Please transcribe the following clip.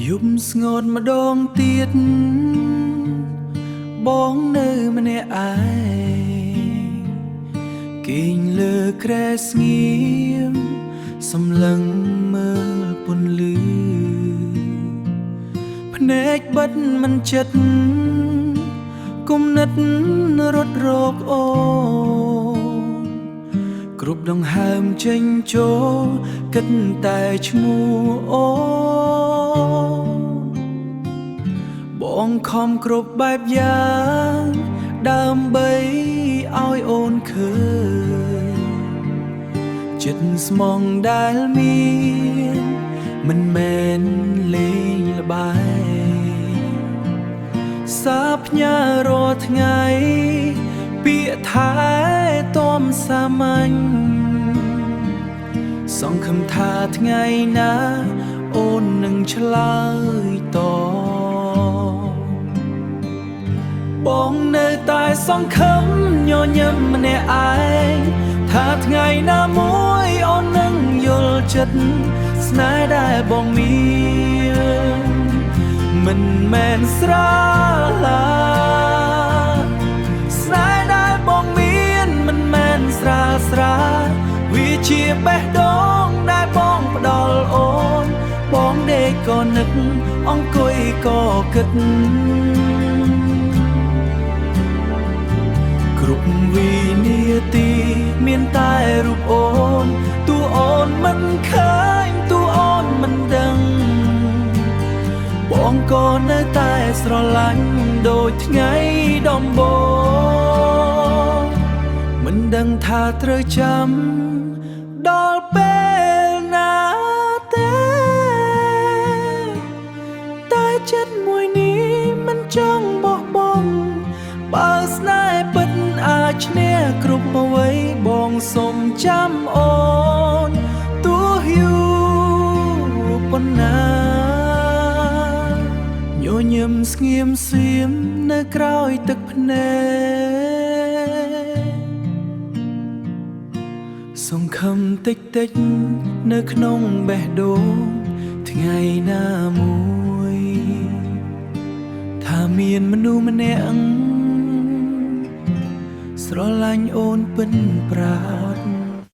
យប់ស្ងួតម្ដងទៀតបងនៅម្នាក់ឯងគេងលើគ្រែស្ងៀមសម្លឹងមើលពន្លឺភ្នែកបិទមិនចិត្តគុំនិតរត់រកអូគ្រប់ដង្ហើមចេញចូលគិតតែឈ្មោះអូបងខំគ្រប់បែបយ៉ាងដើម្បីឲ្យអូនឃើញចិត្តស្មងដែលមានមិនមែនលេងល្បែងសាផ្ញើរាល់ថ្ងៃពាក្យថាទំសាមញ្ញសង្ឃឹមថាថ្ងៃណាអូននឹងឆ្លើយតបបងនៅតែសង្ឃឹមញញឹមម្នាក់ឯងថាថ្ងៃណាមួយអូននឹងយល់ចិត្តស្នេហ៍ដែលបងមានមិនមែនស្រឡាស្នេហ៍ដែលបងមានមិនមែនស្រាលស្រាវាជាបេះដូងដែលបងផ្ដល់អូនបងដេកក៏នឹកអង្គុយក៏គិតគ្រប់វិនាទីមានតែរូបអូនតួអូនមិនឃើញតួអូនមិនដឹងបងក៏នៅតែស្រឡាញ់ដូចថ្ងៃដំបូងមិនដឹងថាត្រូវចាំដល់ពេលណាទេតែចិត្តមួយនេះមិនចង់បោះបង់បើស្នេហ៍ពិតអាចឈ្នះគ្រប់អ្វីបងសូមចាំអូនទោះយូរប៉ុណ្ណាញញឹមស្ងៀមសៀមនៅក្រោយទឹកភ្នែកសង្ឃឹមតិចតិចនៅក្នុងបេះដូងថ្ងៃណាមួយថាមានមនុស្សម្នាក់ស្រឡាញ់អូនពិនប្រា